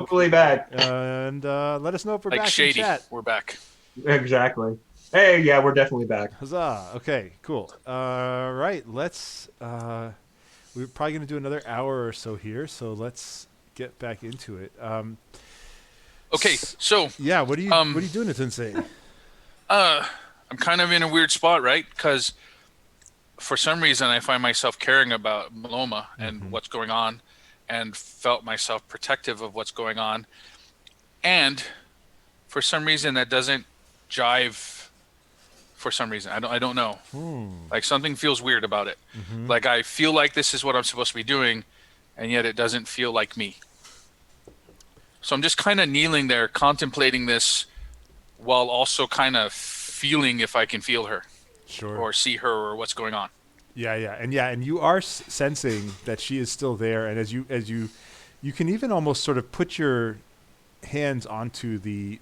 totally back. And let us know if we're Like back in Shady, chat. we're back. Exactly. Hey, yeah, we're definitely back. Huzzah. Okay, cool. Right, let's we're probably going to do another hour or so here, so let's get back into it. Okay, so yeah, what are um, you doing, Sensei? I'm kind of in a weird spot, right? Because for some reason I find myself caring about Maloma and what's going on, and felt myself protective of what's going on, and for some reason that doesn't jive. For some reason, I don't know. Like something feels weird about it. Mm-hmm. Like I feel like this is what I'm supposed to be doing, and yet it doesn't feel like me. So I'm just kind of kneeling there, contemplating this, while also kind of feeling if I can feel her Sure. or see her or what's going on. And you are sensing that she is still there, and you can even almost sort of put your hands onto the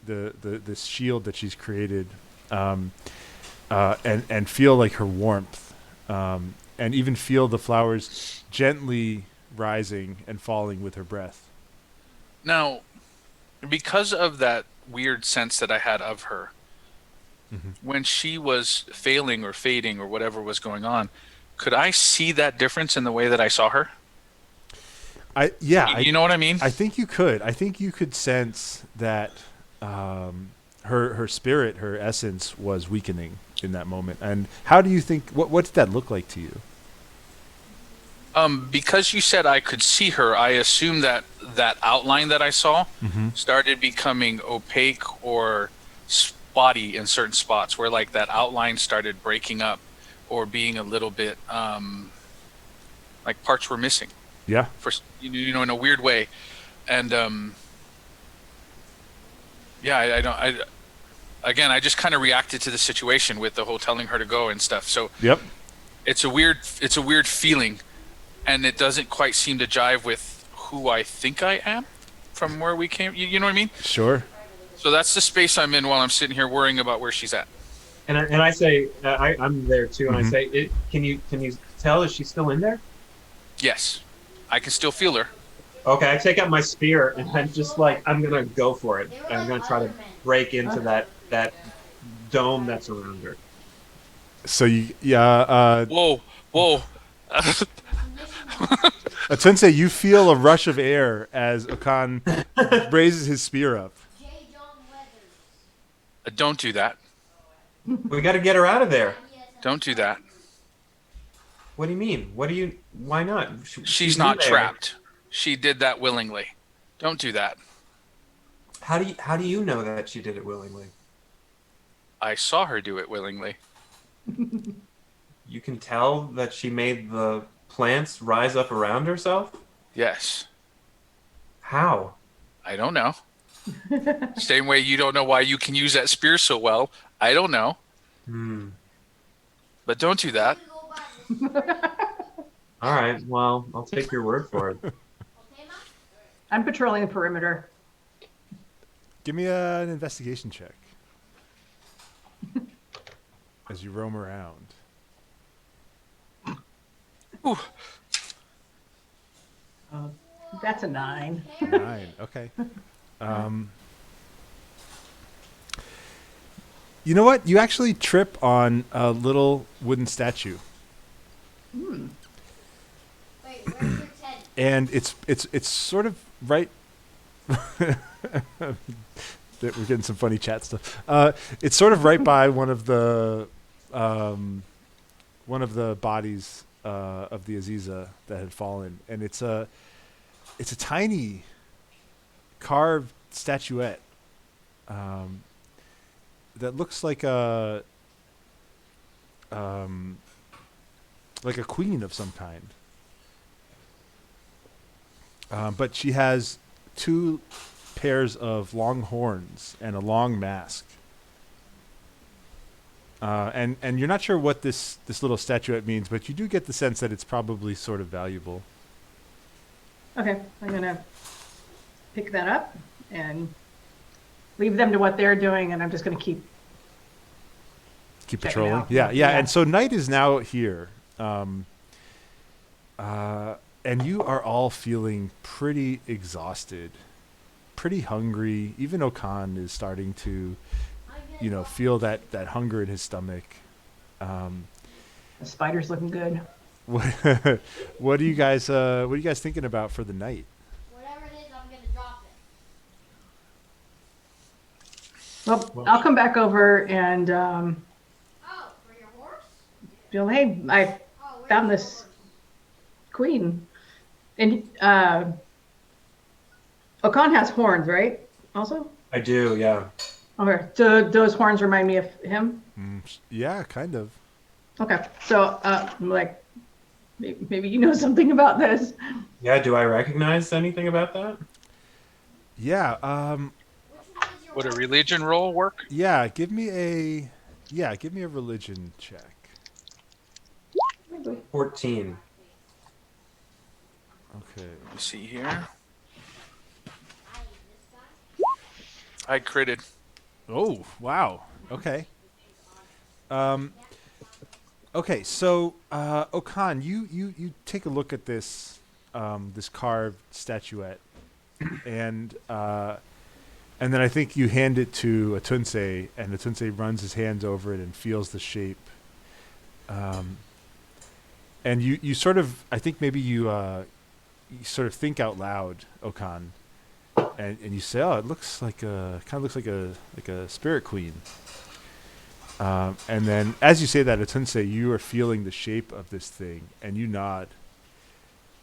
shield that she's created, and feel like her warmth, and even feel the flowers gently rising and falling with her breath. Now, because of that weird sense that I had of her, Mm-hmm. when she was failing or fading or whatever was going on, could I see that difference in the way that I saw her? I yeah, You know what I mean? I think you could. I think you could sense that her spirit, her essence, was weakening in that moment. And how do you think? What did that look like to you? Because you said I could see her, I assume that that outline that I saw Mm-hmm. started becoming opaque or spotty in certain spots, where like that outline started breaking up or being a little bit like parts were missing Yeah. for in a weird way. And yeah, I don't. I again, I just kind of reacted to the situation with the whole telling her to go and stuff. So Yep. it's a weird feeling, and it doesn't quite seem to jive with who I think I am from where we came. You know what I mean? Sure. So that's the space I'm in while I'm sitting here worrying about where she's at. And I say I'm there too, and I Mm-hmm. say, can you tell is she still in there? Yes, I can still feel her. Okay, I take out my spear and I'm just like I'm gonna go for it. I'm gonna try to break into that dome that's around her. So you yeah. Whoa, whoa. Sensei, you feel a rush of air as Okan raises his spear up. Don't do that. We got to get her out of there. Don't do that. What do you mean? What do you? Why not? She's She's in not there. trapped. She did that willingly. Don't do that. How do you know that she did it willingly? I saw her do it willingly. You can tell that she made the plants rise up around herself? Yes. How? I don't know. Same way you don't know why you can use that spear so well. I don't know. Hmm. But don't do that. All right. Well, I'll take your word for it. I'm patrolling the perimeter. Give me an investigation check as you roam around. Ooh. That's a 9. 9. Okay. You know what? You actually trip on a little wooden statue, Hmm. Wait, where's your tent? and it's sort of right. We're getting some funny chat stuff. It's sort of right by one of the bodies of the Aziza that had fallen, and it's a tiny carved statuette that looks like a queen of some kind. But she has two pairs of long horns and a long mask. And you're not sure what this little statuette means, but you do get the sense that it's probably sort of valuable. Okay, I'm gonna pick that up and leave them to what they're doing, and I'm just gonna keep Keep checking patrolling. out. Yeah. Yeah. And so night is now here. And you are all feeling pretty exhausted. pretty hungry. Even Okan is starting to, feel that hunger in his stomach. The spider's looking good. What what are you guys thinking about for the night? Whatever it is, I'm gonna drop it. Well, I'll come back over and Oh, for your horse? feel, hey, I Oh, where's found your this horse? queen. And Okan has horns, right? Also? I do, yeah. Okay. So those horns remind me of him? Yeah, kind of. Okay. So like maybe you know something about this. Yeah, do I recognize anything about that? Yeah. Which one is your Would a horse? religion roll work? Yeah. Give me a religion check. 14. Okay. Let me see here. I hate this guy. I critted. Oh, wow. Okay. Okay, so Okan, you take a look at this this carved statuette, and then I think you hand it to Atunse, and Atunse runs his hands over it and feels the shape. And you sort of, I think maybe you sort of think out loud, Okan, and you say, oh, it looks like kind of looks like a spirit queen. And then, as you say that, Atunse, you are feeling the shape of this thing, and you nod,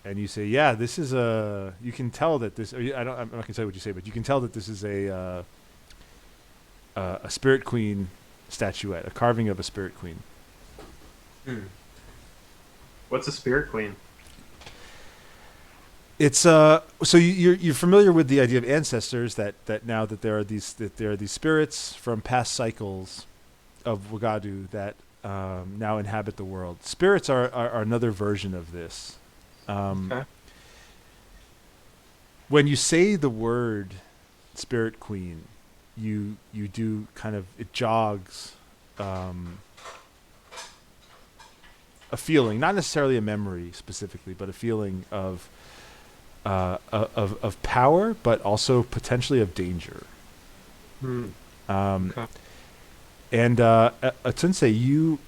and you say, "Yeah, this is a." You can tell that this. I'm not going to tell you what you say, but you can tell that this is a spirit queen statuette, a carving of a spirit queen. What's a spirit queen? It's so you're familiar with the idea of ancestors, that now that there are these spirits from past cycles of Wagadu that now inhabit the world. Spirits are another version of this. Okay. When you say the word spirit queen, you do kind of, it jogs a feeling, not necessarily a memory specifically, but a feeling of power, but also potentially of danger. Okay. And Atunse,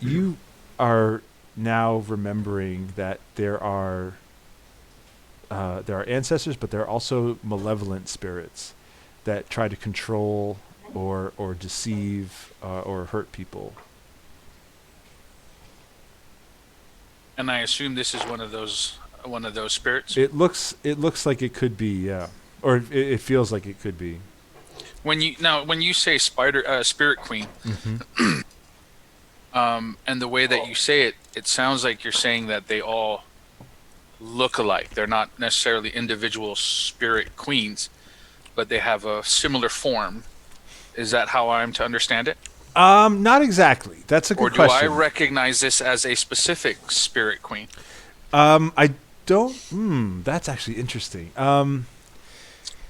you are now remembering that there are ancestors, but there are also malevolent spirits that try to control or deceive or hurt people. And I assume this is one of those spirits. It looks like it could be, yeah, or it feels like it could be. When you say spirit queen, and the way that you say it, it sounds like you're saying that they all look alike. They're not necessarily individual spirit queens, but they have a similar form. Is that how I'm to understand it? Not exactly. That's a good Or do question. I recognize this as a specific spirit queen? I don't. That's actually interesting.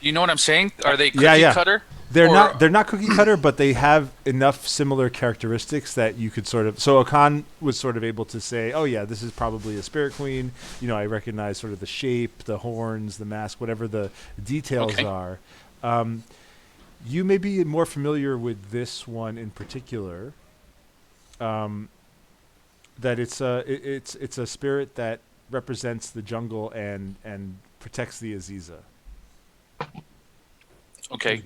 You know what I'm saying? Are they cookie Yeah. cutter? They're Or- not cookie cutter, but they have enough similar characteristics that you could sort of. So Okan was sort of able to say, "Oh yeah, this is probably a spirit queen." I recognize sort of the shape, the horns, the mask, whatever the details Okay. are. You may be more familiar with this one in particular. That it's a spirit that represents the jungle and protects the Aziza. Okay.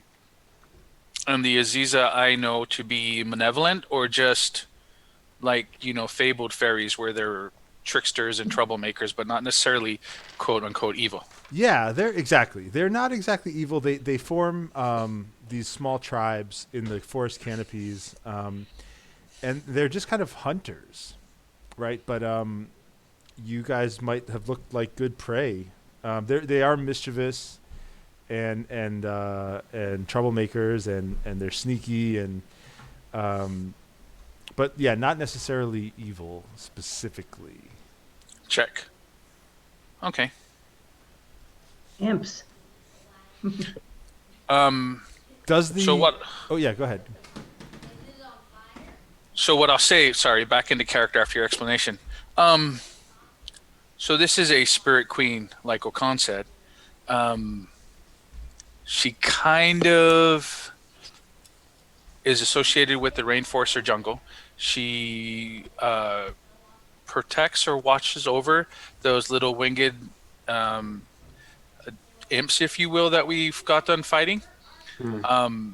And the Aziza I know to be malevolent, or just like, fabled fairies where they're tricksters and troublemakers, but not necessarily quote unquote evil. Yeah, they're not exactly evil. They form these small tribes in the forest canopies, and they're just kind of hunters, right? But you guys might have looked like good prey. They are mischievous and troublemakers, and they're sneaky, and but yeah, not necessarily evil specifically. Check. Okay. Imps. Does the So what? Oh yeah, go ahead. Is it on fire? So what I'll say. Sorry, back into character after your explanation. So this is a spirit queen, like Okan said. She kind of is associated with the rainforest or jungle. She protects or watches over those little winged um, imps, if you will, that we've got done fighting. Hmm.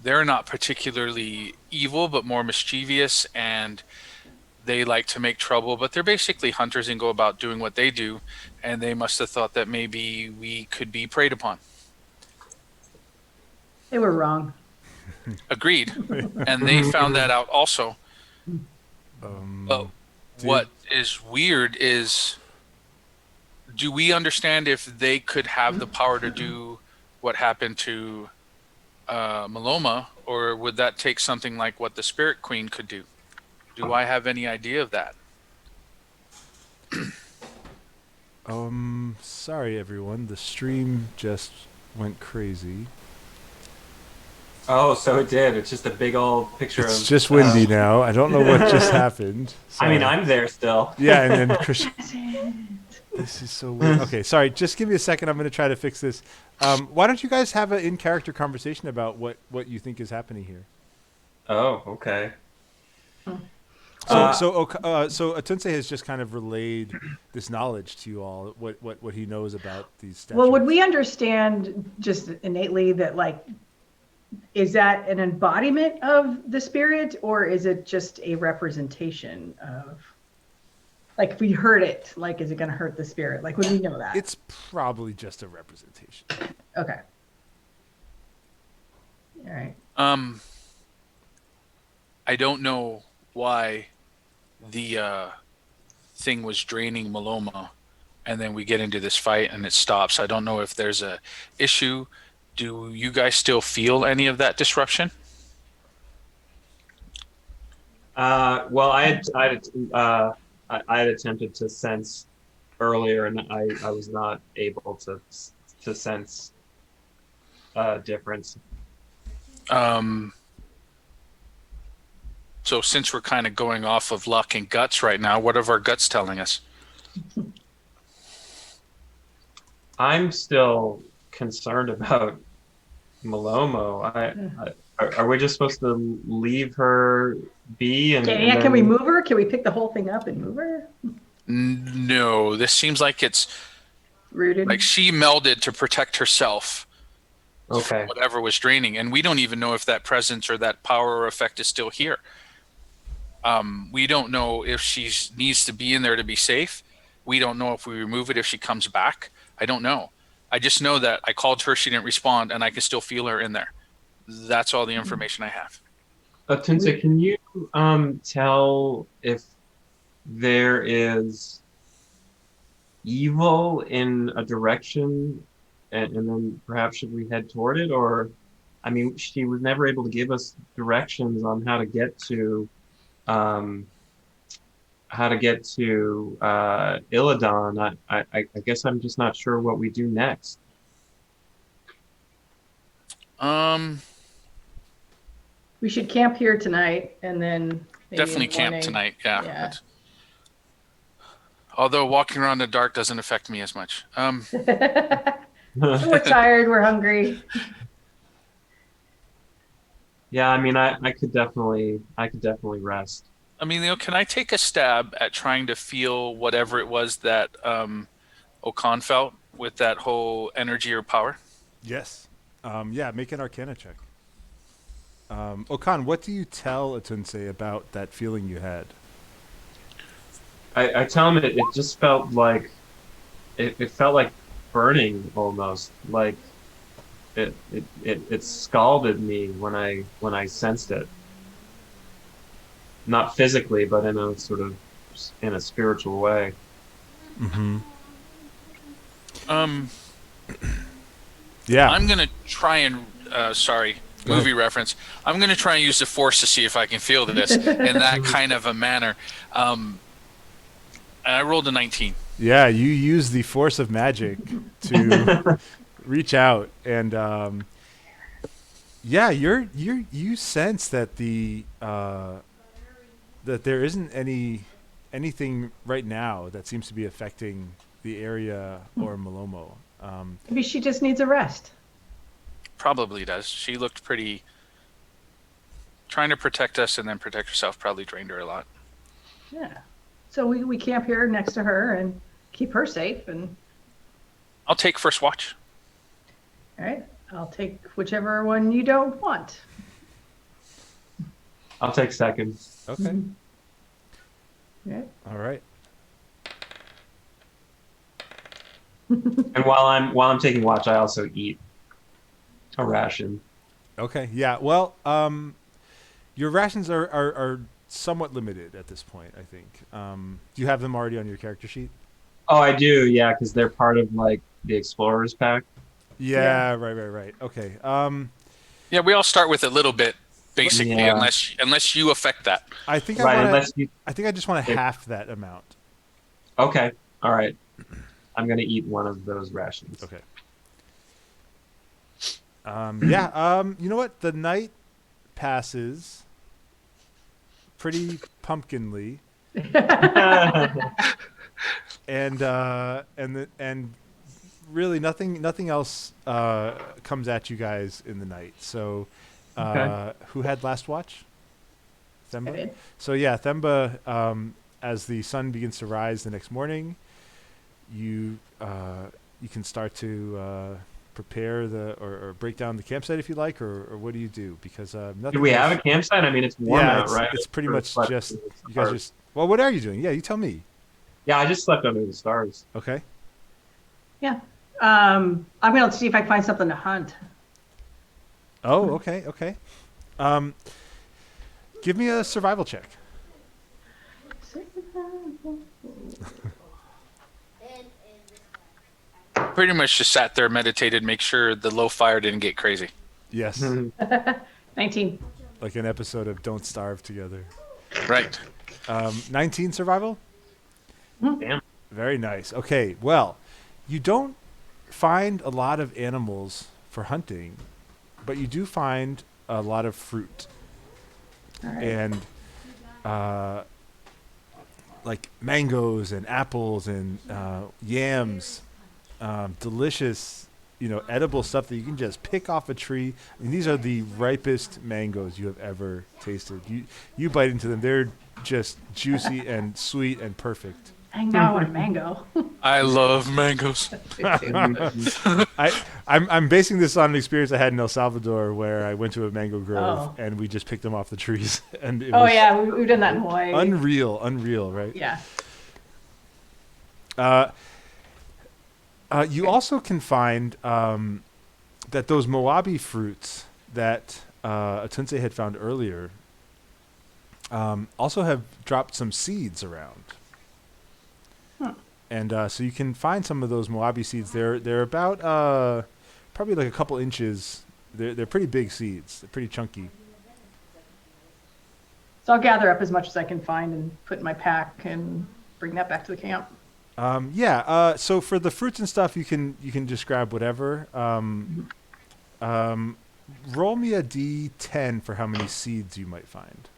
They're not particularly evil, but more mischievous, and they like to make trouble. But they're basically hunters and go about doing what they do. And they must have thought that maybe we could be preyed upon. They were wrong. Agreed. And they found that out also. But what is weird is, do we understand if they could have the power to do what happened to Maloma, or would that take something like what the Spirit Queen could do? Do I have any idea of that? Sorry everyone, the stream just went crazy. Oh, so it did. It's just a big old picture It's of. just windy now. I don't know what just happened. I mean, Sorry. I'm there still. Yeah, and then Chris. This is so weird. Okay, sorry. Just give me a second. I'm going to try to fix this. Why don't you guys have an in-character conversation about what you think is happening here? Oh, okay. So Atunse has just kind of relayed this knowledge to you all. What he knows about these statues. Well, would we understand just innately that, like, is that an embodiment of the spirit, or is it just a representation of, like, if we heard it, like, is it going to hurt the spirit? Like, would we know that? It's probably just a representation. Okay. All right. I don't know why the thing was draining Maloma, and then we get into this fight and it stops. I don't know if there's a issue. Do you guys still feel any of that disruption? Well, I had attempted to sense earlier, and I was not able to sense a difference. So since we're kind of going off of luck and guts right now, what are our guts telling us? I'm still concerned about Malomo. Are we just supposed to leave her be? And Can we move her? Can we pick the whole thing up and move her? No, this seems like it's Rooted. like she melded to protect herself. Okay. From whatever was draining, and we don't even know if that presence or that power or effect is still here. We don't know if she needs to be in there to be safe. We don't know if we remove it, if she comes back. I don't know. I just know that I called her, she didn't respond, and I can still feel her in there. That's all the information I have. Atunse, can you tell if there is evil in a direction, and then perhaps should we head toward it? Or, I mean, she was never able to give us directions on how to get to Illidan. I guess I'm just not sure what we do next. We should camp here tonight, and then maybe Definitely in the camp morning. tonight. Yeah. Yeah. Although walking around in the dark doesn't affect me as much. We're tired. We're hungry. Yeah, I mean, I could definitely rest. I mean, can I take a stab at trying to feel whatever it was that Okan felt with that whole energy or power? Yes. Yeah, make an Arcana check. Okan, what do you tell Atunse about that feeling you had? I tell him it just felt like it felt like burning almost, like it scalded me when I sensed it. Not physically, but in a sort of in a spiritual way. Mm-hmm. Yeah. I'm gonna try and movie reference. I'm gonna try and use the force to see if I can feel this in that kind of a manner. And I rolled a 19. Yeah, you use the force of magic to reach out, and yeah, you sense that that there isn't anything right now that seems to be affecting the area or Malomo. Maybe she just needs a rest. probably does. She looked pretty trying to protect us and then protect herself. Probably drained her a lot. Yeah. So we camp here next to her and keep her safe. And I'll take first watch. all right, I'll take whichever one you don't want. I'll take second. Okay. Yeah. All right. And while I'm taking watch, I also eat a ration. Okay. Yeah. Well, your rations are somewhat limited at this point, I think. Do you have them already on your character sheet? Oh, I do, yeah, because they're part of like the explorers pack. Yeah. Right. Okay. Yeah, we all start with a little bit, basically, Yeah. unless you affect that. I think Right, I want unless to. you. I think I just want to Okay. half that amount. Okay, all right. I'm gonna eat one of those rations. Okay. Yeah. You know what? The night passes pretty pumpkinly, and really nothing else comes at you guys in the night. So, Okay. who had last watch? I Themba. did. So yeah, Themba. As the sun begins to rise the next morning, you can start to prepare or break down the campsite if you like, or what do you do? Because nothing. Do we have else- a campsite? I mean, it's warm Yeah, out, it's, right? it's pretty For much slept just under the you guys stars. just. Well, what are you doing? Yeah, you tell me. Yeah, I just slept under the stars. Okay. Yeah. I'm gonna see if I can find something to hunt. Oh, okay. Give me a survival check. And this guy. Pretty much just sat there, meditated, make sure the low fire didn't get crazy. Yes, 19. like an episode of Don't Starve Together. Right. 19 survival. Damn. Very nice. Okay, well, you don't find a lot of animals for hunting, but you do find a lot of fruit All right. and like mangoes and apples and yams, delicious, edible stuff that you can just pick off a tree. I mean, these are the ripest mangoes you have ever tasted. You bite into them; they're just juicy and sweet and perfect. I know I want a mango. I love mangoes. I'm basing this on an experience I had in El Salvador where I went to a mango grove Oh. and we just picked them off the trees, and it Oh was yeah, we've done that in Hawaii. unreal, right? Yeah. You also can find that those Moabi fruits that Atunse had found earlier also have dropped some seeds around. Huh. And so you can find some of those Moabi seeds. They're about probably like a couple inches. They're pretty big seeds. They're pretty chunky. So I'll gather up as much as I can find and put in my pack and bring that back to the camp. So for the fruits and stuff, you can just grab whatever. Roll me a d10 for how many seeds you might find.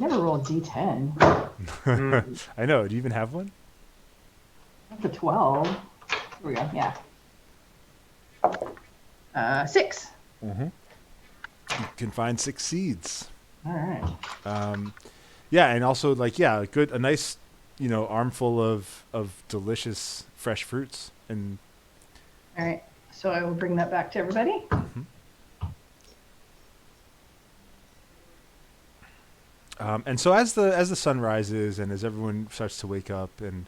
Never roll D10. I know. Do you even have one? Up to 12. Here we go. Yeah. 6. You can find 6 seeds. All right. Yeah, and also a nice, armful of delicious fresh fruits. And All right. So I will bring that back to everybody. and so as the sun rises and as everyone starts to wake up and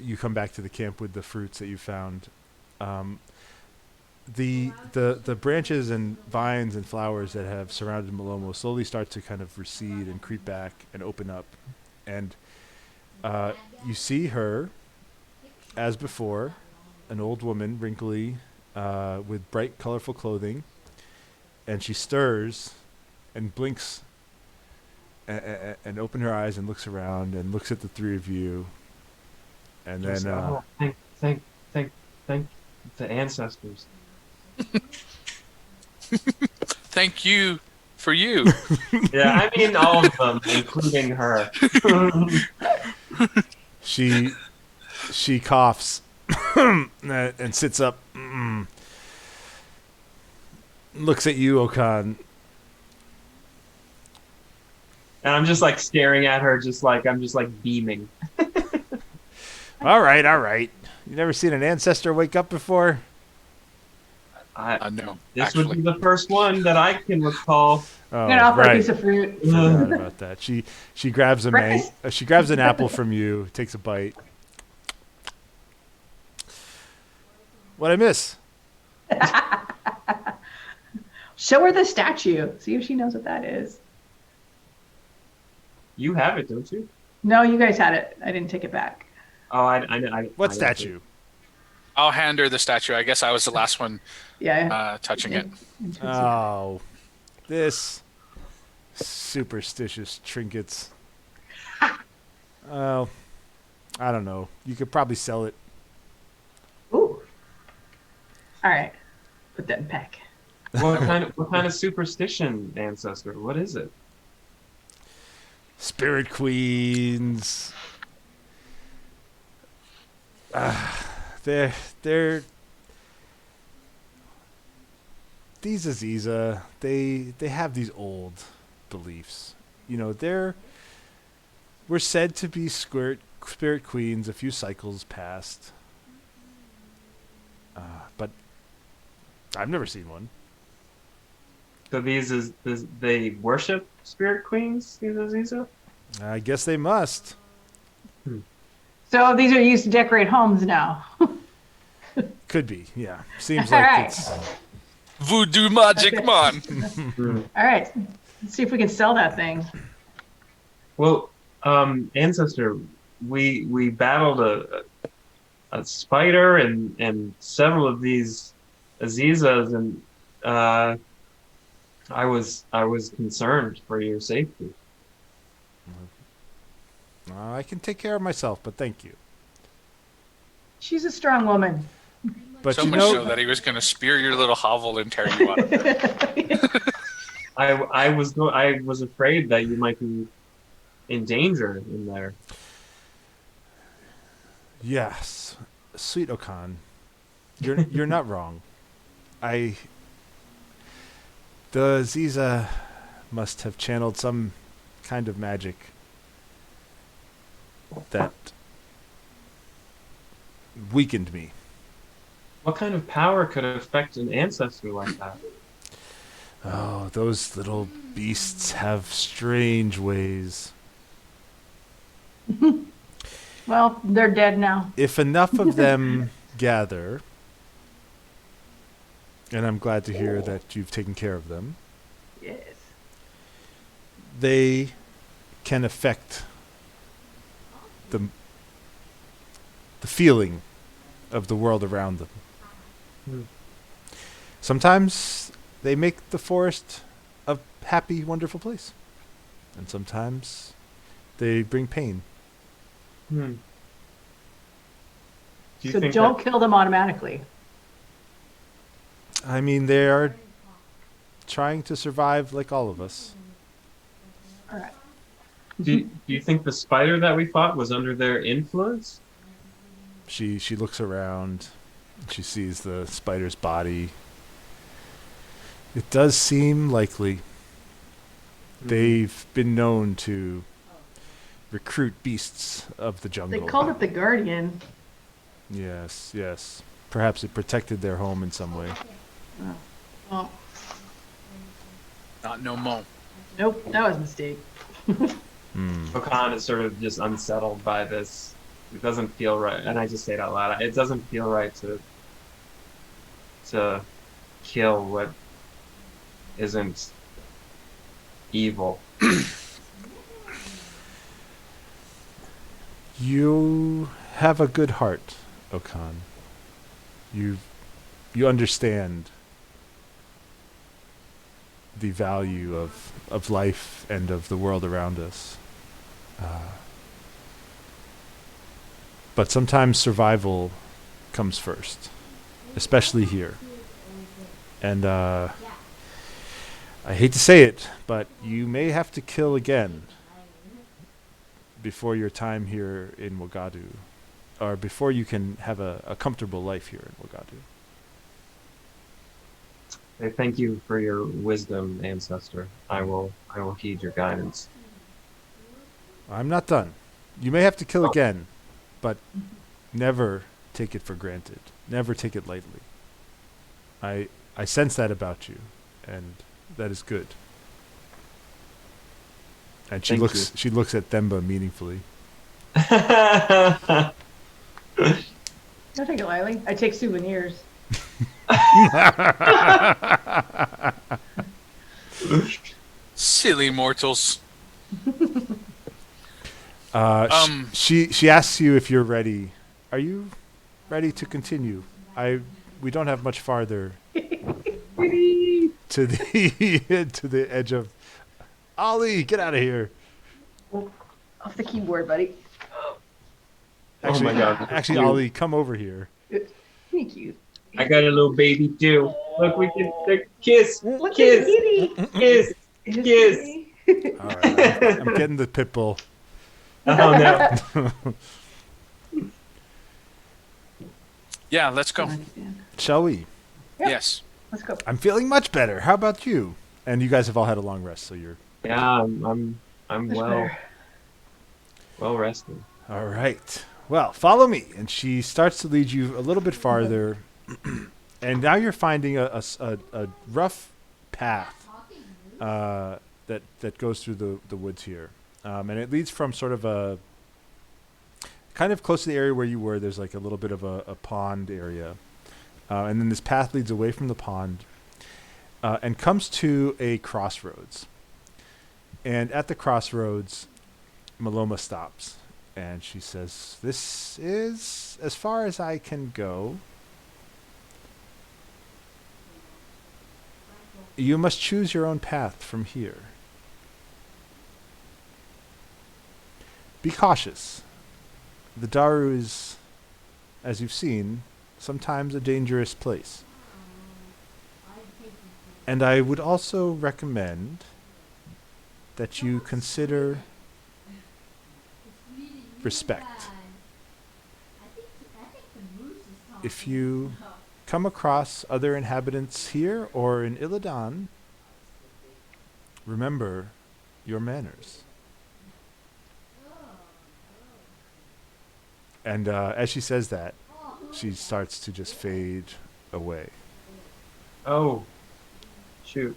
you come back to the camp with the fruits that you found, the branches and vines and flowers that have surrounded Malomo slowly start to kind of recede and creep back and open up, and you see her as before, an old woman, wrinkly, with bright, colorful clothing, and she stirs and blinks and open her eyes and looks around and looks at the three of you, and then Thank the ancestors. Thank you for you. Yeah, I mean all of them, including her. she coughs and sits up. Looks at you, Okan. And I'm just like staring at her, just like I'm just like beaming. All right. You never seen an ancestor wake up before? No, This actually. would be the first one that I can recall. Oh, I'm gonna offer a right. piece of fruit. Forgot about that. She grabs Breakfast. she grabs an apple from you, takes a bite. What'd I miss? Show her the statue. See if she knows what that is. You have it, don't you? No, you guys had it. I didn't take it back. Oh, I What I- statue? I'll hand her the statue. I guess I was the last one Yeah. touching it. Oh, this superstitious trinkets. Oh, I don't know. You could probably sell it. Ooh. All right. Put that in pack. What kind of superstition, ancestor? What is it? Spirit queens. They're these Aziza. They have these old beliefs. You know, we're said to be spirit queens a few cycles past. But I've never seen one. So they worship spirit queens, these Aziza? I guess they must. So these are used to decorate homes now. Could be, yeah. Seems All like right. it's Voodoo magic man. All right. Let's see if we can sell that thing. Well, ancestor, we battled a spider and several of these Azizas, and I was concerned for your safety. I can take care of myself, but thank you. She's a strong woman. But So you much know, so that he was going to spear your little hovel and tear you out of it. I was afraid that you might be in danger in there. yes, sweet Okan, you're not wrong. The Ziza must have channeled some kind of magic that weakened me. What kind of power could affect an ancestor like that? Oh, those little beasts have strange ways. Well, they're dead now. If enough of them gather, and I'm glad to hear that you've taken care of them, Yes. they can affect the feeling of the world around them. Hmm. Sometimes they make the forest a happy, wonderful place. And sometimes they bring pain. Hmm. Do you So think don't that, kill them automatically. I mean, they are trying to survive like all of us. All right. do you think the spider that we fought was under their influence? She looks around. She sees the spider's body. It does seem likely. They've been known to recruit beasts of the They jungle. called it the Guardian. Yes, yes. Perhaps it protected their home in some way. Oh, Not no more. nope. That was a mistake. Okan is sort of just unsettled by this. It doesn't feel right, and I just say it out loud. It doesn't feel right to kill what isn't evil. You have a good heart, Okan. You understand the value of life and of the world around us. But sometimes survival comes first, especially here. And I hate to say it, but you may have to kill again before your time here in Wagadu or before you can have a comfortable life here in Wagadu. I thank you for your wisdom, ancestor. I will heed your guidance. I'm not done. You may have to kill Oh. again, but never take it for granted. Never take it lightly. I sense that about you, and that is good. And she Thank looks at Themba meaningfully. Don't take it lightly. I take souvenirs. Silly mortals. She asks you if you're ready. Are you ready to continue? We don't have much farther to the to the edge of. Ollie, get out of here! Off the keyboard, buddy. Oh my God. Actually, Cute. Ollie, come over here. Thank you. I got a little baby too. Look, we can kiss, Look at kiss, kitty. kiss. It is Kiss. kitty. All right, I'm getting the pit bull. Oh no. Yeah, let's go. Shall we? Yep. Yes. Let's go. I'm feeling much better. How about you? And you guys have all had a long rest, so you're Yeah, I'm Much well better. rested. all right. Well, follow me, and she starts to lead you a little bit farther, and now you're finding a rough path that goes through the woods here, and it leads from sort of a kind of close to the area where you were. There's like a little bit of a pond area, and then this path leads away from the pond, and comes to a crossroads. And at the crossroads, Maloma stops. And she says, "This is as far as I can go. You must choose your own path from here. Be cautious. The Daru is, as you've seen, sometimes a dangerous place. And I would also recommend that you consider respect. If you come across other inhabitants here or in Illidan, remember your manners." And as she says that, she starts to just fade away. Oh, shoot.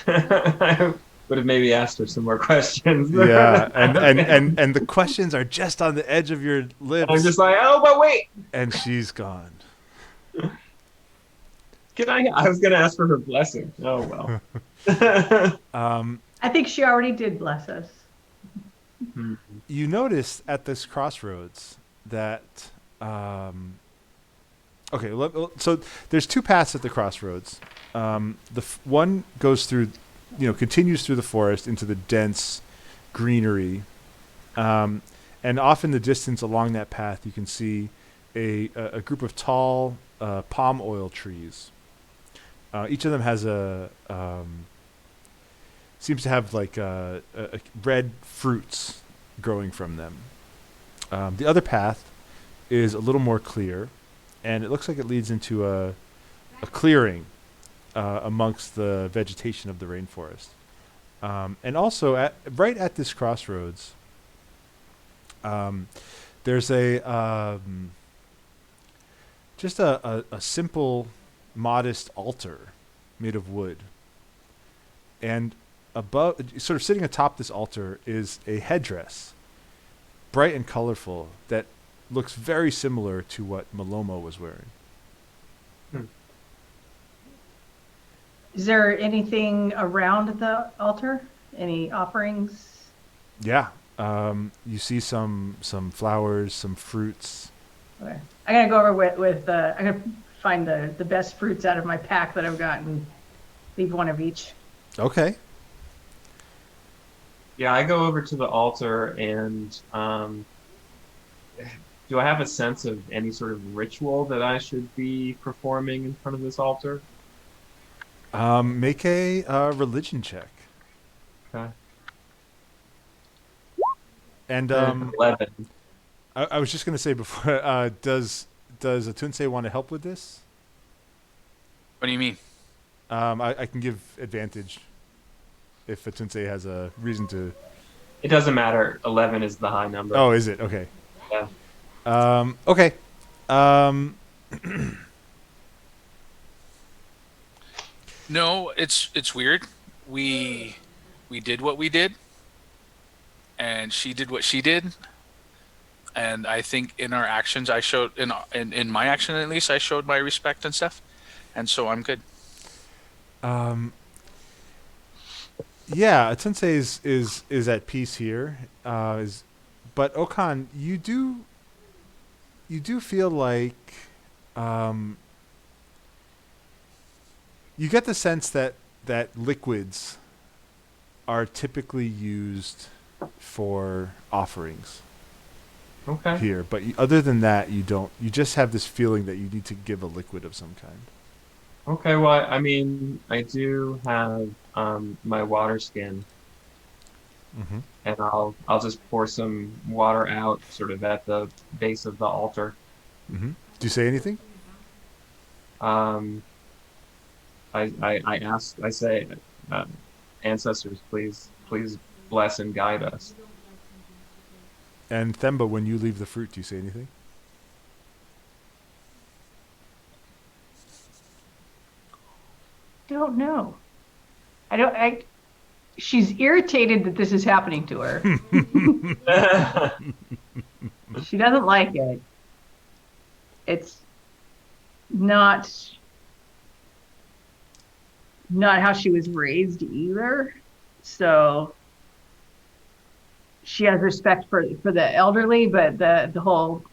I would have maybe asked her some more questions. Yeah, and the questions are just on the edge of your lips. I'm just like, oh, but wait. And she's gone. Can I was gonna ask for her blessing. Oh well. I think she already did bless us. You notice at this crossroads that so there's two paths at the crossroads. One goes through, continues through the forest into the dense greenery, and off in the distance along that path you can see a group of tall palm oil trees. Each of them has seems to have like red fruits growing from them. The other path is a little more clear, and it looks like it leads into a clearing amongst the vegetation of the rainforest. And also, right at this crossroads, there's just a simple, modest altar made of wood. And above, sort of sitting atop this altar, is a headdress, bright and colorful, that looks very similar to what Maloma was wearing. Is there anything around the altar? Any offerings? Yeah. You see some flowers, some fruits. Okay. I'm gonna go over with I'm gonna find the best fruits out of my pack that I've got and leave one of each. Okay. Yeah, I go over to the altar and do I have a sense of any sort of ritual that I should be performing in front of this altar? Make a religion check. Okay. And 11. I was just gonna say before. Does Atunse want to help with this? What do you mean? I can give advantage if Atunse has a reason to. It doesn't matter. 11 is the high number. Oh, is it? Okay. Yeah. Okay. Um, No, it's weird. We did what we did, and she did what she did, and I think in our actions, I showed in my action at least, I showed my respect and stuff, and so I'm good. yeah, Atunse is at peace here. But Okan, you do feel like you get the sense that liquids are typically used for offerings Okay. here, but other than that, you don't. You just have this feeling that you need to give a liquid of some kind. Okay. Well, I mean, I do have my water skin, Mm-hmm. and I'll just pour some water out, sort of at the base of the altar. Mm-hmm. Do you say anything? Um, I say, uh, ancestors, please bless and guide us. And Themba, when you leave the fruit, do you say anything? Don't know. She's irritated that this is happening to her. She doesn't like it. It's not how she was raised either. So she has respect for the elderly, but the whole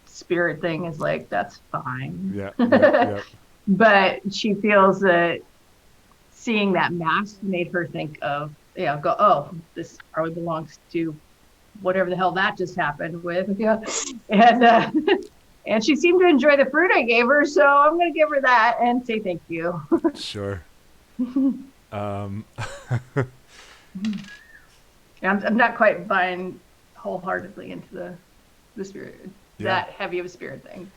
spirit thing is like, that's fine. Yeah. Yep. But she feels that seeing that mask made her think of, this probably belongs to whatever the hell that just happened with. Yeah. And and she seemed to enjoy the fruit I gave her, so I'm gonna give her that and say thank you. Sure. I'm not quite buying wholeheartedly into the spirit, Yeah. that heavy of a spirit thing.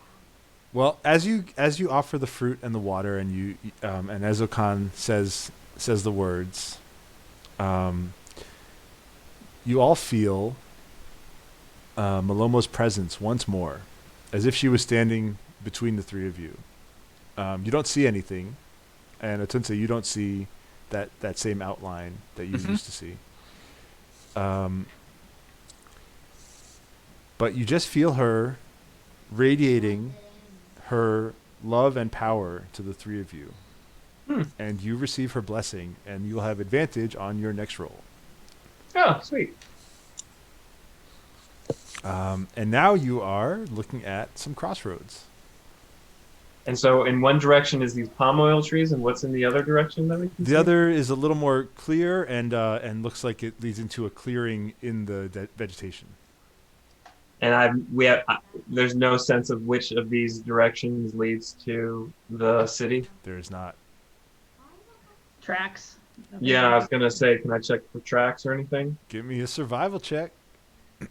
Well, as you offer the fruit and the water, and you and as Okan says the words, you all feel Malomo's presence once more, as if she was standing between the three of you. You don't see anything, and Atunse, you don't see that same outline that you used to see. But you just feel her radiating her love and power to the three of you. And you receive her blessing, and you'll have advantage on your next roll. Oh, sweet. And now you are looking at some crossroads. And so, in one direction is these palm oil trees, and what's in the other direction that we can see? The other is a little more clear, and looks like it leads into a clearing in the vegetation. And there's no sense of which of these directions leads to the city. There is not. Tracks. Yeah, I was gonna say, can I check for tracks or anything? Give me a survival check.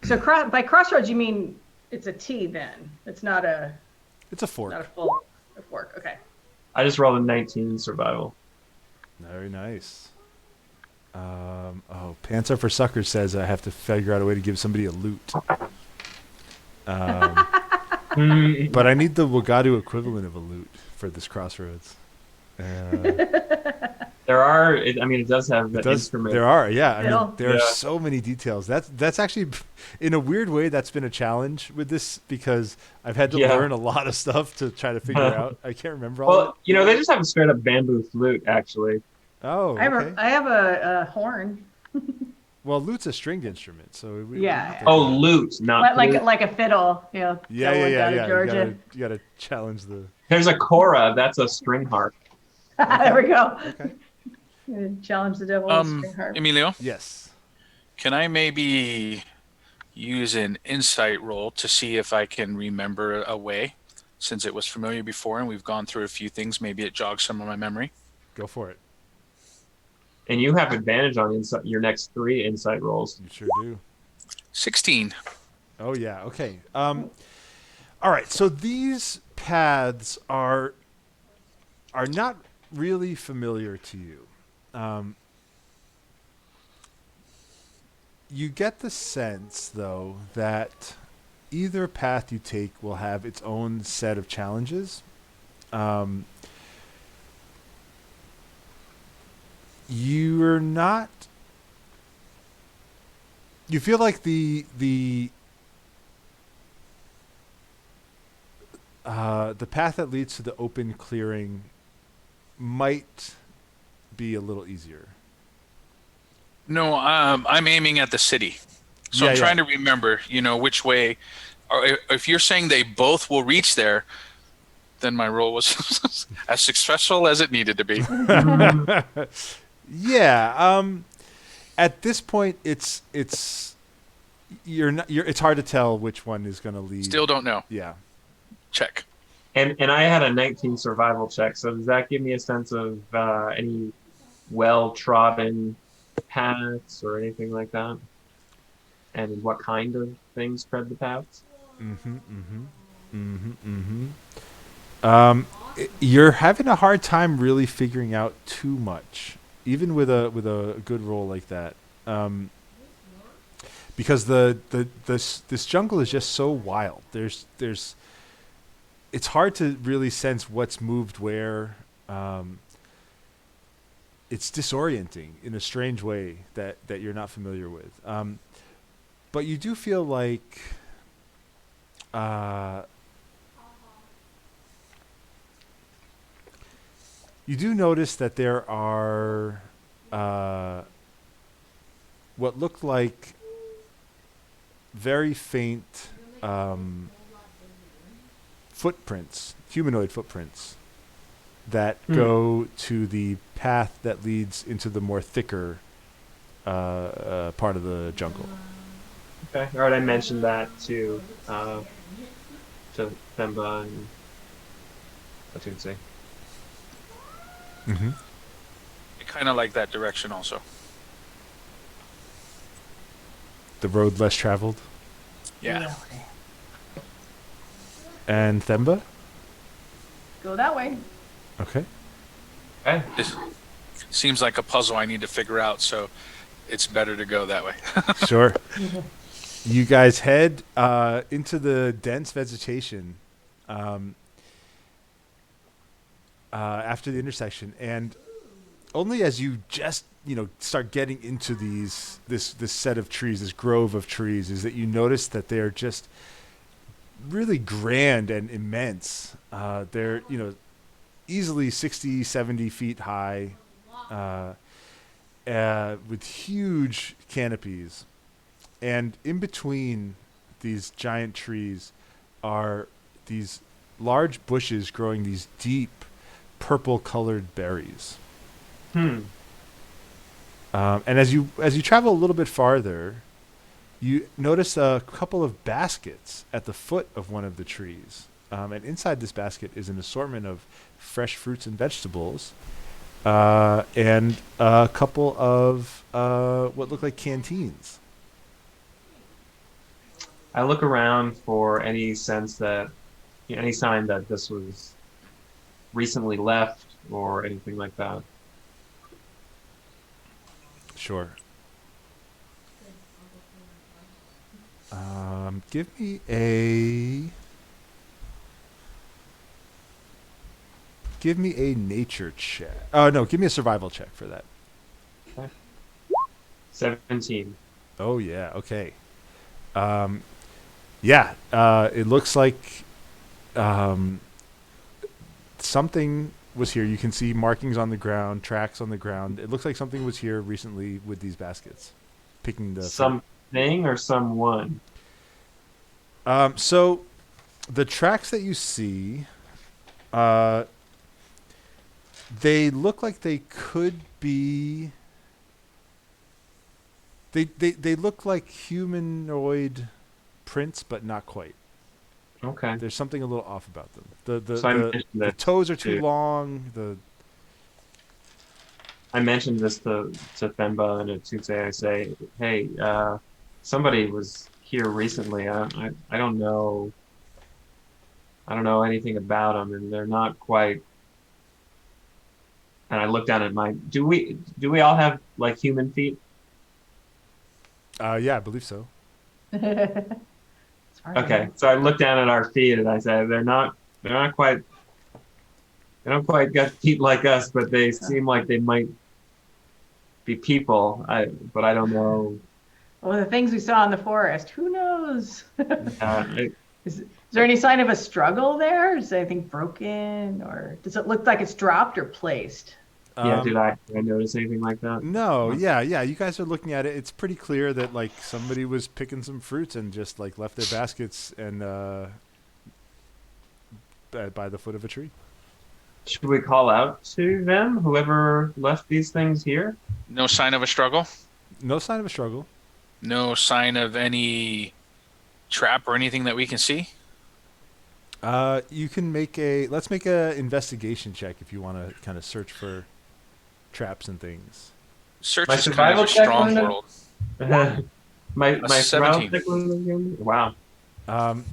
So by crossroads, you mean it's a T then? It's not a It's a fork. not a fork. Okay. I just rolled a 19 survival. Very nice. Pants Are for Suckers says I have to figure out a way to give somebody a loot. But I need the Wagadu equivalent of a loot for this crossroads. There are. It does have an instrument. There are, yeah. There are Yeah. so many details. That's actually, in a weird way, that's been a challenge with this because I've had to learn a lot of stuff to try to figure out. I can't remember all of it. Well, they just have a straight up bamboo flute, actually. Oh, okay. I have a horn. Well, lute's a stringed instrument, so Lute, not flute. like a fiddle, Yeah. Down in Georgia. You gotta challenge the. There's a kora. That's a string harp. There we go. Okay. Challenge the devil with string harp. Emilio, Yes. can I maybe use an insight roll to see if I can remember a way, since it was familiar before and we've gone through a few things? Maybe it jogs some of my memory. Go for it. And you have advantage on your next 3 insight rolls. You sure do. 16. Oh yeah. Okay. All right. So these paths are not really familiar to you. Um, you get the sense, though, that either path you take will have its own set of challenges. Um, you're not. You feel like the path that leads to the open clearing might be a little easier. No, I'm aiming at the city, so Yeah, I'm yeah. trying to remember, which way. Or if you're saying they both will reach there, then my role was as successful as it needed to be. Yeah. At this point, it's you're not. It's hard to tell which one is going to lead. Still don't know. Yeah. Check. And I had a 19 survival check, so does that give me a sense of any well-trodden paths or anything like that? And what kind of things tread the paths? Mm-hmm. Mm-hmm. Mm-hmm. Mm-hmm. You're having a hard time really figuring out too much, even with a good roll like that. Because this jungle is just so wild. There's it's hard to really sense what's moved where. It's disorienting in a strange way that you're not familiar with. But you do feel like you do notice that there are what look like very faint footprints, humanoid footprints, that go to the path that leads into the more thicker part of the jungle. Okay. All right, I mentioned that to Themba and Atunse. Mm-hmm. I kind of like that direction also. The road less traveled. Yeah. And Themba? Go that way. Okay. Okay. This seems like a puzzle I need to figure out, so it's better to go that way. Sure. You guys head into the dense vegetation after the intersection, and only as you just start getting into this set of trees, this grove of trees, is that you notice that they are just really grand and immense. They're easily 60, 70 feet high, with huge canopies. And in between these giant trees are these large bushes growing these deep purple-colored berries. And as you travel a little bit farther, you notice a couple of baskets at the foot of one of the trees. And inside this basket is an assortment of fresh fruits and vegetables, and a couple of what look like canteens. I look around for any sense that, any sign that this was recently left or anything like that. Sure. Give me a nature check. Oh no, give me a survival check for that. Okay. 17. Oh yeah, okay. Yeah, it looks like something was here. You can see markings on the ground, tracks on the ground. It looks like something was here recently with these baskets, picking the Something or someone? So the tracks that you see, they look like they could be. They look like humanoid prints, but not quite. Okay. There's something a little off about them. So I mentioned The that toes are too to- long. I mentioned this to Themba and Atunse. I say, hey, somebody was here recently. I don't know. I don't know anything about them, and they're not quite. And I look down at my. Do we all have like human feet? Yeah, I believe so. As far as I Okay, know. so I look down at our feet and I say they're not quite they don't quite get feet like us, but they seem like they might be people. But I don't know. Well, the things we saw in the forest, who knows? I, Is there any sign of a struggle there? Is anything broken, or does it look like it's dropped or placed? yeah, Um, did I notice anything like that? no, yeah. You guys are looking at it. It's pretty clear that like somebody was picking some fruits and just like left their baskets and by the foot of a tree. Should we call out to them, whoever left these things here? No sign of a struggle. No sign of a struggle. No sign of any trap or anything that we can see. You can let's make a investigation check if you want to kind of search for traps and things. Search My is kind of survival a check strong window? world. My survival 17. check was again? Wow.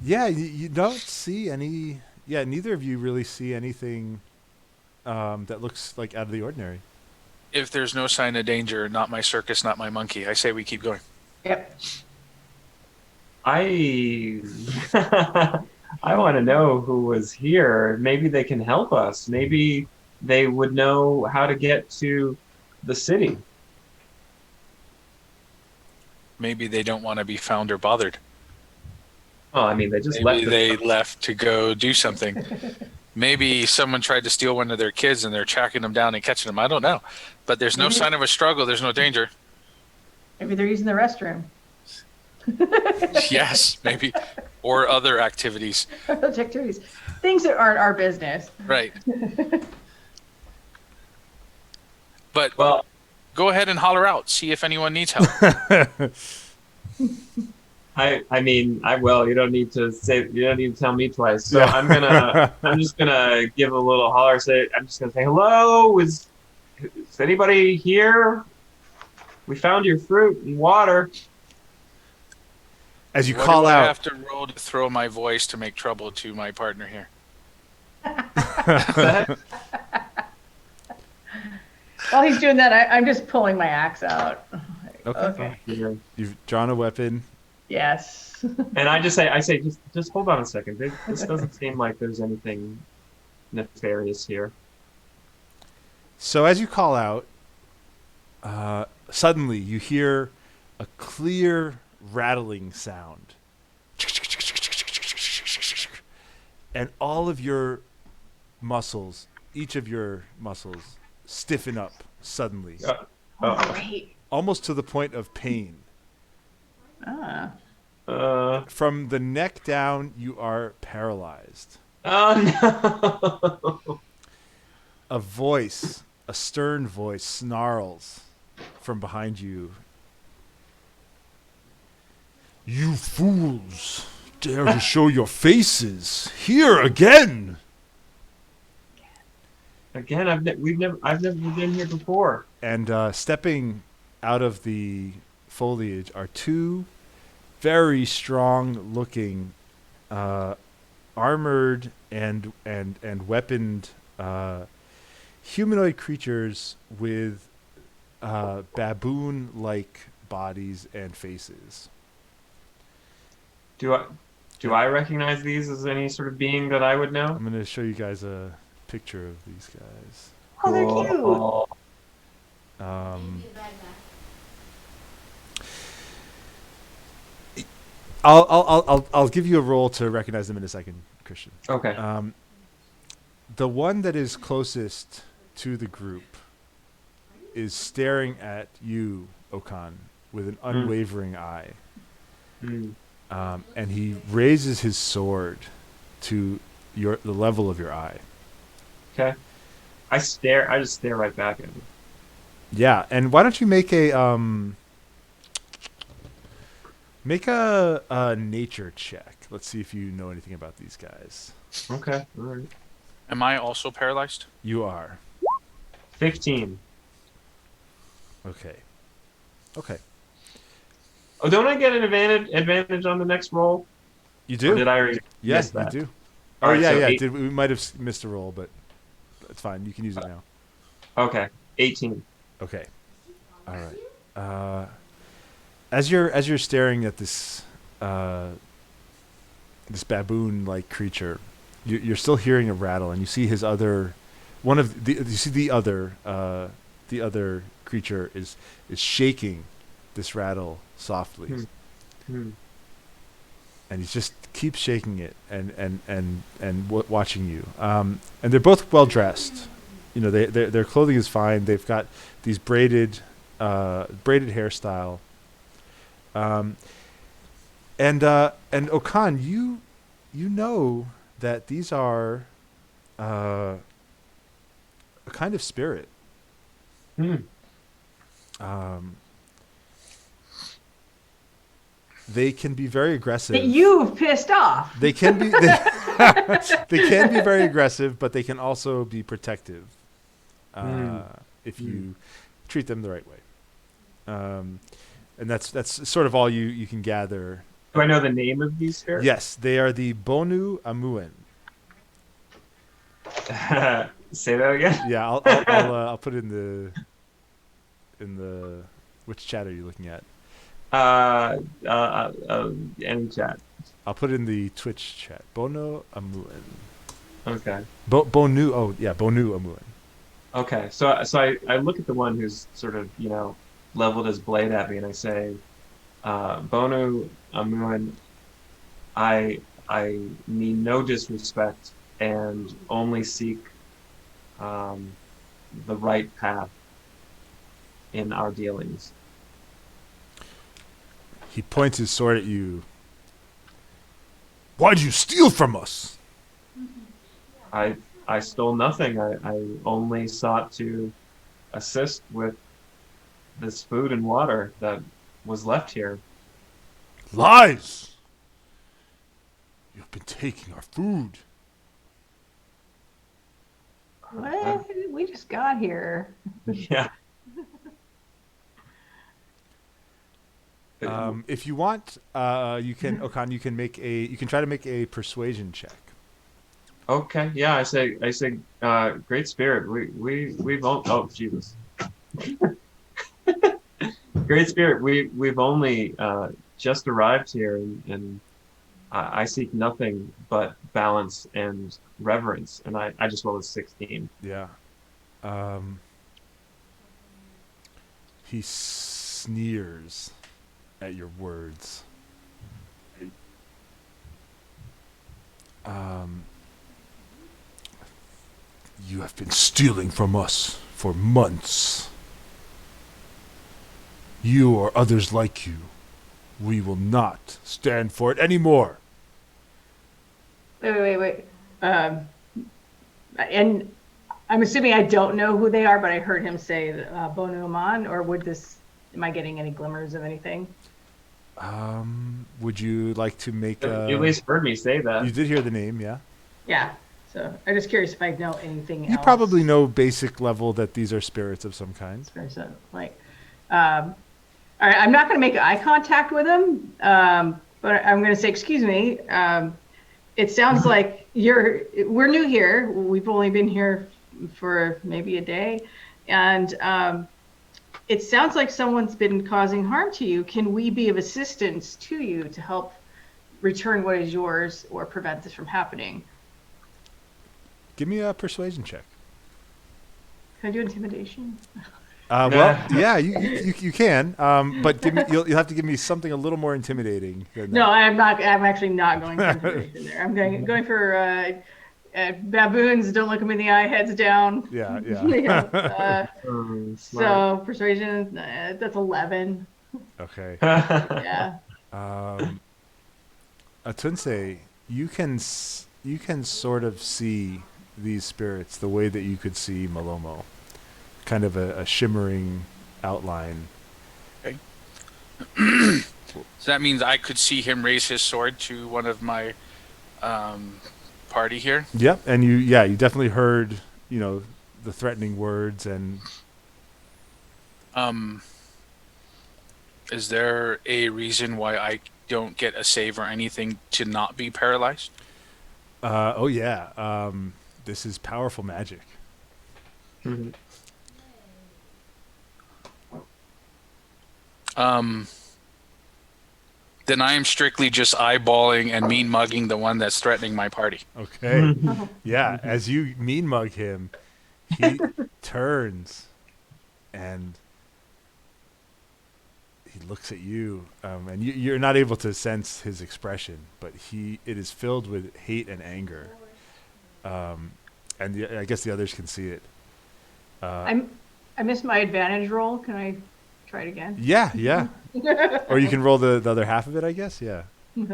Yeah, you don't see any. Yeah, neither of you really see anything that looks like out of the ordinary. If there's no sign of danger, not my circus, not my monkey, I say we keep going. Yep. I I want to know who was here. Maybe they can help us. Maybe they would know how to get to the city. Maybe they don't want to be found or bothered. Oh, I mean, they just Maybe left. they left to go do something. Maybe someone tried to steal one of their kids and they're tracking them down and catching them. I don't know. But there's no Maybe- sign of a struggle. There's no danger. Maybe they're using the restroom. Yes, maybe. Or other activities. Activities. Things that aren't our business. Right. But Well, go ahead and holler out. See if anyone needs help. I mean, I will. You don't need to say. You don't need to tell me twice. So Yeah. I'm just gonna give a little holler. I'm just gonna say hello. Is anybody here? We found your fruit and water. As you What call do I out, have to roll to throw my voice to make trouble to my partner here? While he's doing that, I'm just pulling my axe out. Okay. Okay. You've drawn a weapon. Yes. And I say, just hold on a second. This doesn't seem like there's anything nefarious here. So as you call out, suddenly you hear a clear rattling sound. And all of your muscles, each of your muscles, stiffen up suddenly, Oh, Great. almost to the point of pain. Ah. From the neck down, you are paralyzed. Oh no! A voice, a stern voice, snarls from behind you. You fools! Dare to show your faces here again! Again, I've never been here before. And stepping out of the foliage are two very strong-looking, armored and weaponed humanoid creatures with baboon-like bodies and faces. Do I recognize these as any sort of being that I would know? I'm going to show you guys a picture of these guys. Oh, they're cute. Cool. I'll give you a roll to recognize them in a second, Christian. Okay. The one that is closest to the group is staring at you, Okan, with an unwavering eye. Hmm. And he raises his sword to the level of your eye. Okay. I just stare right back at him. Yeah, and why don't you make a nature check? Let's see if you know anything about these guys. Okay. All right. Am I also paralyzed? You are. 15. Okay. Oh, don't I get an advantage on the next roll? You Or do. did I already Yeah, miss you that? do. All Oh right, yeah, so yeah. eight, We might have missed a roll, but that's fine. You can use it now. okay, 18. Okay. All right. As you're staring at this this baboon-like creature, you're still hearing a rattle, and you see his other one of the you see the other creature is shaking this rattle softly, Hmm. Hmm. and he just keeps shaking it and watching you. And they're both well dressed. You know, their clothing is fine. They've got these braided hairstyle. And Okan, you know that these are a kind of spirit. Hmm. Um, they can be very aggressive. That you've pissed off. They can be they can be very aggressive, but they can also be protective if you treat them the right way. And that's sort of all you can gather. Do I know the name of these spirits? Yes, they are the Bonu Amuen. Say that again. Yeah, I'll put it in the which chat are you looking at? Any chat. I'll put it in the Twitch chat. Bono Amuen. Okay. Bonu. Oh yeah, Bonu Amuen. Okay. So I look at the one who's sort of, leveled his blade at me, and I say, Bonu Amuan, I mean no disrespect and only seek the right path in our dealings. He points his sword at you. Why did you steal from us? I stole nothing. I only sought to assist with this food and water that was left here. Lies! You've been taking our food. What? We just got here. Yeah. If you want, you can Okan. You can try to make a persuasion check. Okay. Yeah. I say. Great spirit. We've oh Jesus. Great spirit. We've only just arrived here, and I seek nothing but balance and reverence. And I just rolled a 16. Yeah. He sneers at your words. You have been stealing from us for months. You or others like you. We will not stand for it anymore. Wait. And I'm assuming I don't know who they are, but I heard him say Bonu Aman, or am I getting any glimmers of anything? Would you like to make You at least heard me say that. You did hear the name, yeah? Yeah. So I'm just curious if I know anything else. You probably know basic level that these are spirits of some kind. All right, I'm not going to make eye contact with him, but I'm going to say, excuse me. It sounds like we're new here. We've only been here for maybe a day. And it sounds like someone's been causing harm to you. Can we be of assistance to you to help return what is yours or prevent this from happening? Give me a persuasion check. Can I do intimidation? Well, yeah, you can, but you'll have to give me something a little more intimidating than that. No, I'm not. I'm actually not going for intimidation there. I'm going for baboons. Don't look them in the eye. Heads down. Yeah. So persuasion. That's 11. Okay. Yeah. Atunse, you can sort of see these spirits the way that you could see Malomo. Kind of a shimmering outline. Okay. So that means I could see him raise his sword to one of my party here. Yep, and you definitely heard, the threatening words and Is there a reason why I don't get a save or anything to not be paralyzed? Oh yeah. This is powerful magic. Mhm. Then I am strictly just eyeballing and mean mugging the one that's threatening my party. Okay. Yeah. As you mean mug him, he turns and he looks at you, and you're not able to sense his expression, but it is filled with hate and anger. And I guess the others can see it. I missed my advantage roll. Can I try it again? Yeah, yeah. Or you can roll the other half of it, I guess. Yeah. All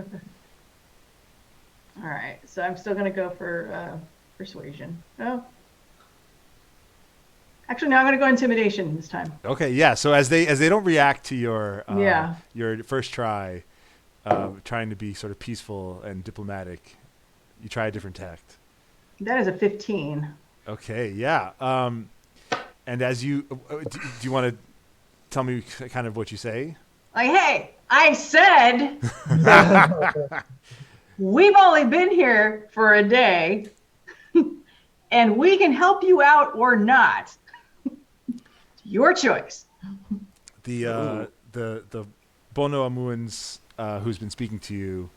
right, so I'm still gonna go for persuasion. Oh, actually, no, I'm gonna go intimidation this time. Okay. Yeah. So as they don't react to your Yeah. your first try, trying to be sort of peaceful and diplomatic, you try a different tact. That is a 15. Okay. Yeah. And as do you want to tell me kind of what you say? Like, hey, I said we've only been here for a day, and we can help you out or not. Your choice. The Bono Amuan's who's been speaking to you,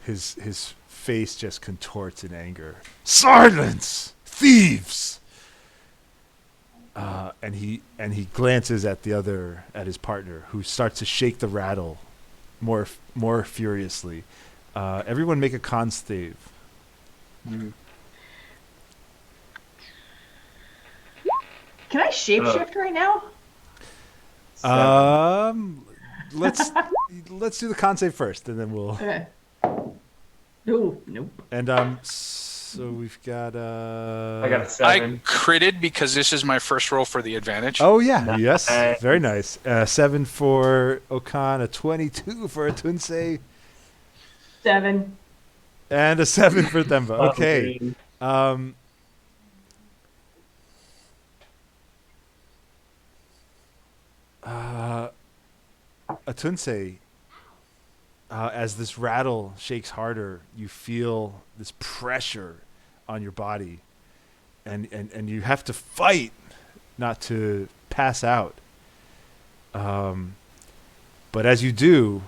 his face just contorts in anger. Silence, thieves! And he glances at his partner, who starts to shake the rattle more furiously. Everyone make a con save. Mhm. Can I shapeshift right now? Let's do the con save first, and then we'll. Okay. Ooh, nope. And so we've got I got a I 7. critted because this is my first roll for the advantage. Oh yeah, yes, Nice. very nice. 7 for Okan, a 22 for Atunse, 7. and a 7 for Themba. Okay. Atunse, as this rattle shakes harder, you feel this pressure on your body, and you have to fight not to pass out. But as you do,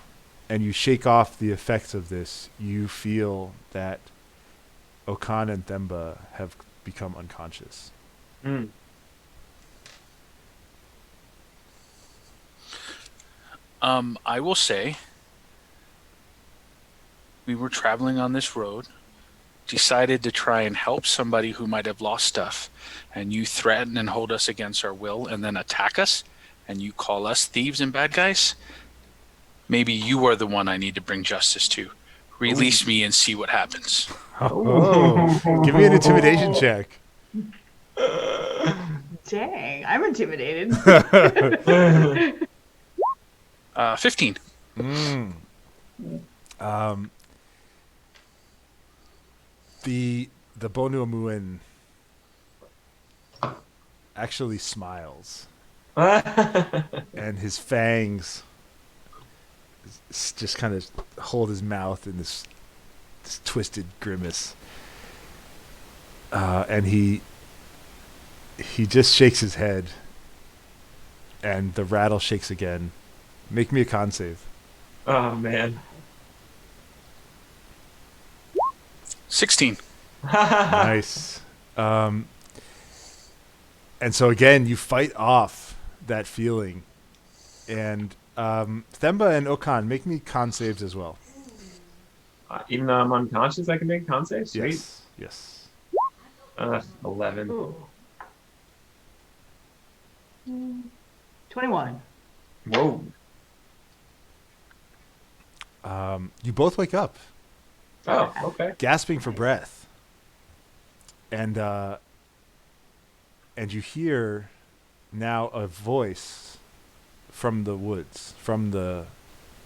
and you shake off the effects of this, you feel that Okan and Themba have become unconscious. Mm. I will say we were traveling on this road, decided to try and help somebody who might have lost stuff, and you threaten and hold us against our will and then attack us, and you call us thieves and bad guys. Maybe you are the one I need to bring justice to. Release me and see what happens. Oh, give me an intimidation check. Dang, I'm intimidated. 15. The Bonu Amuan actually smiles, and his fangs just kind of hold his mouth in this twisted grimace, and he just shakes his head, and the rattle shakes again. Make me a con save. Oh man. 16. Nice. And so again, you fight off that feeling, and Themba and Okan, make me con saves as well. Even though I'm unconscious, I can make con save. Sweet. Yes. 11. Ooh. 21. Whoa. You both wake up, Oh, okay. gasping for breath, and you hear now a voice from the woods, from the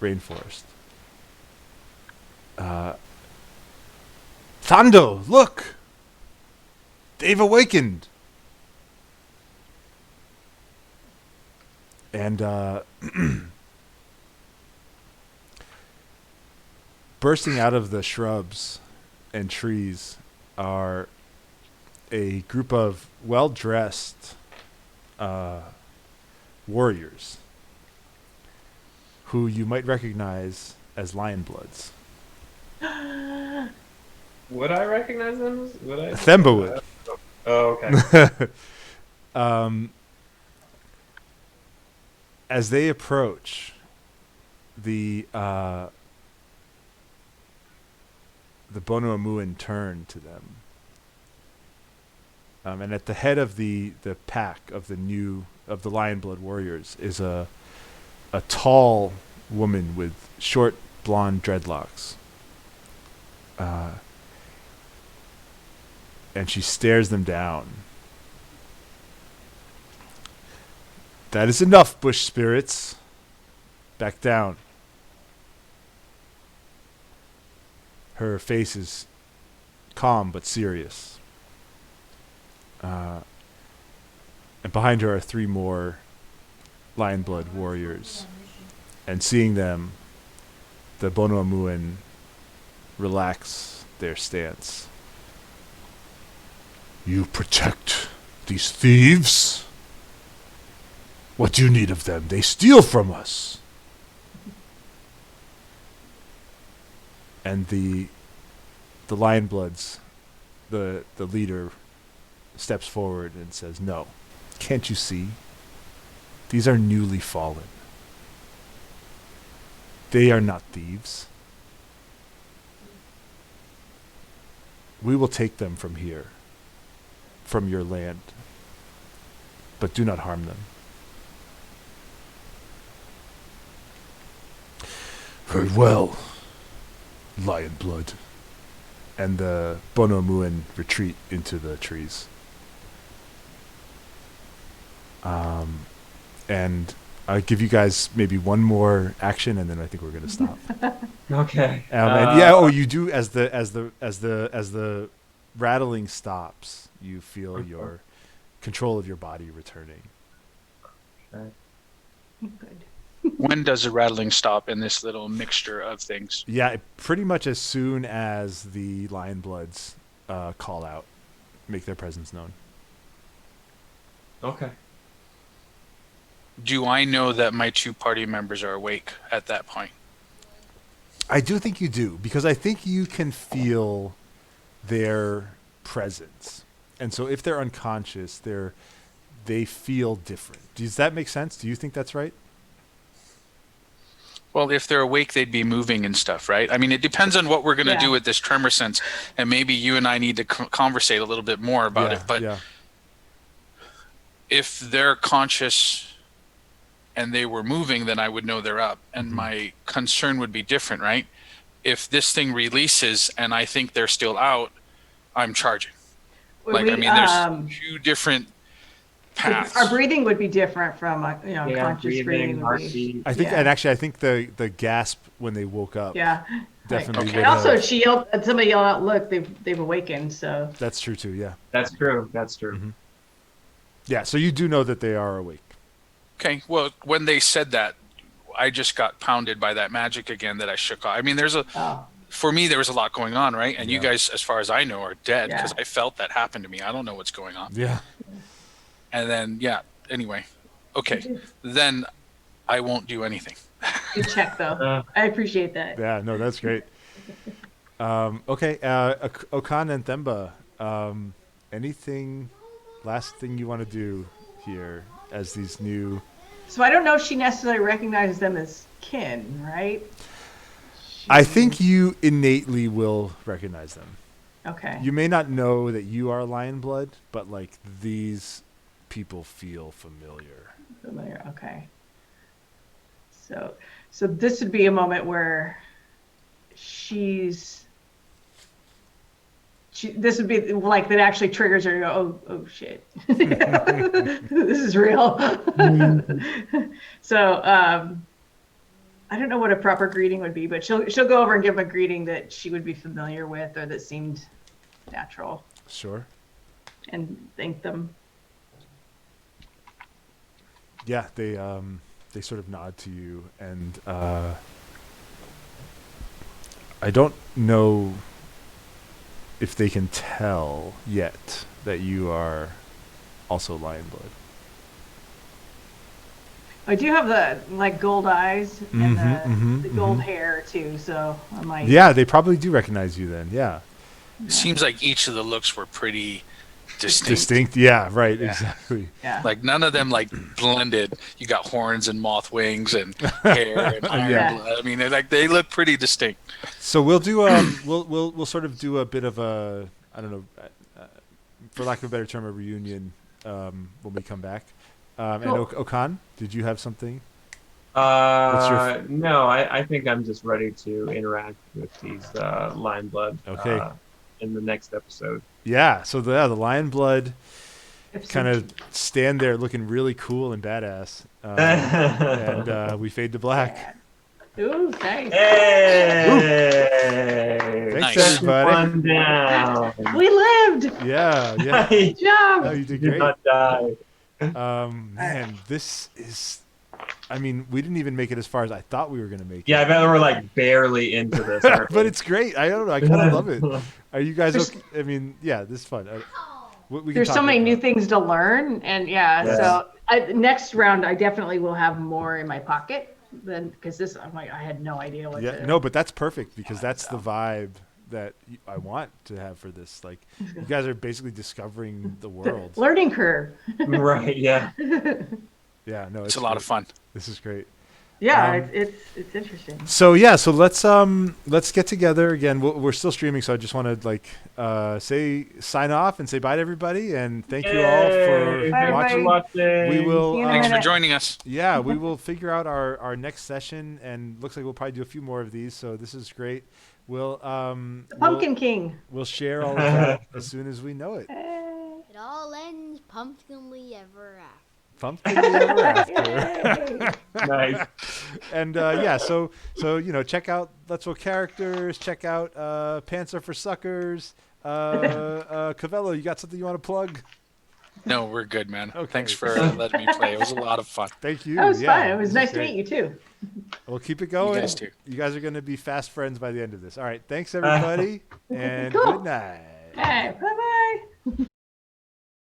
rainforest. Thando, look! They've awakened! And Bursting out of the shrubs and trees are a group of well-dressed warriors who you might recognize as lion bloods. Would I recognize them? Would I? Themba would. Oh, okay. As they approach, the Bono Amuan turn to them. And at the head of the pack of the Lion Blood warriors is a tall woman with short blonde dreadlocks. And she stares them down. That is enough, bush spirits. Back down. Her face is calm but serious. And behind her are 3 more Lion Blood warriors. And seeing them, the Bono Amuan relax their stance. You protect these thieves? What do you need of them? They steal from us. And the Lion Bloods, the leader, steps forward and says, "No, can't you see? These are newly fallen. They are not thieves. We will take them from here, from your land, but do not harm them." Very well, Lion Blood. And the Bono Amuan retreat into the trees. And I'll give you guys maybe one more action, and then I think we're gonna stop. Okay. And you do as the rattling stops, you feel your control of your body returning. Okay. Good. When does the rattling stop in this little mixture of things? Yeah, pretty much as soon as the Lion Bloods call out, make their presence known. Okay. Do I know that my 2 party members are awake at that point? I do think you do, because I think you can feel their presence. And so if they're unconscious, they feel different. Does that make sense? Do you think that's right? Well, if they're awake, they'd be moving and stuff, right? I mean, it depends on what we're going to do with this tremor sense. And maybe you and I need to conversate a little bit more about it. But if they're conscious and they were moving, then I would know they're up. And my concern would be different, right? If this thing releases and I think they're still out, I'm charging. There's 2 different paths. Our breathing would be different from conscious breathing. Would be, I think, and actually, I think the gasp when they woke up. Yeah. Definitely. And also, somebody yelled out, "Look, they've awakened." So that's true too. Yeah. That's true. That's true. Mm-hmm. Yeah. So you do know that they are awake. Okay. Well, when they said that, I just got pounded by that magic again that I shook off. I mean, for me, there was a lot going on, right? And you guys, as far as I know, are dead because I felt that happen to me. I don't know what's going on. Yeah. And then, anyway. Okay. Then I won't do anything. Good check, though. I appreciate that. Yeah, no, that's great. Okay, Okan and Themba, last thing you want to do here as these new... So I don't know if she necessarily recognizes them as kin, right? I think you innately will recognize them. Okay. You may not know that you are Lion Blood, but these people feel familiar. Okay. So this would be a moment where this would be that actually triggers her to go, oh shit, this is real. So I don't know what a proper greeting would be, but she'll go over and give them a greeting that she would be familiar with or that seemed natural. Sure. And thank them. Yeah, they sort of nod to you, and I don't know if they can tell yet that you are also lion blood. I do have the like gold eyes and the gold mhm. hair too, so I might. Yeah, they probably do recognize you then. Yeah. It seems like each of the looks were pretty distinct. Distinct. Yeah, right. Yeah. Exactly. Yeah. Like none of them like blended. You got horns and moth wings and hair and iron Yeah. blood. I mean, they look pretty distinct. So we'll do we'll sort of do a bit of a, I don't know, for lack of a better term, a reunion when we come back. And Cool. Okan, did you have something? No, I think I'm just ready to interact with these lion blood. Okay. In the next episode. Yeah. So the lion blood Episode kind of stand there looking really cool and badass, and we fade to black. Ooh, nice. Hey! Thanks, Nice. everybody. One down. We lived. Yeah. Yeah. Good job. Oh, you did Did great. not die. Man, this is. I mean, we didn't even make it as far as I thought we were going to make Yeah, I it. bet we're like barely into this. aren't But we? it's great. I don't know. I kind of love it. Are you guys okay? I mean, yeah, this is fun. We can There's talk so many about new that. things to learn, and Yeah. so next round I definitely will have more in my pocket than because this I'm like I had no idea what. Yeah, to, no, but that's perfect because that's the vibe that I want to have for this. Like, you guys are basically discovering the world. learning curve. Right, yeah. Yeah, no, It's a lot of fun. This is great. Yeah, Um, it's interesting. So yeah, so let's get together again. We're still streaming, so I just want to like sign off and say bye to everybody, and thank you all for Yay, Bye, thanks for everybody. watching. We will. See you in a Thanks for minute. joining us. Yeah, we will figure out our next session, and looks like we'll probably do a few more of these. So this is great. We'll Pumpkin King. we'll share all of that as soon as we know it. It all ends pumpkinly ever after. Pumpkin ever after. Yay. Nice. And yeah, so check out Let's Roll Characters. Check out Pants Are for Suckers. Cavello, you got something you want to plug? No, we're good, man. Okay. Thanks for letting me play. It was a lot of fun. Thank you. That was Yeah, fun. It was this nice is to meet you too. We'll keep it going. You guys too. You guys are going to be fast friends by the end of this. All right. Thanks, everybody. And Cool. good night. Hey, bye.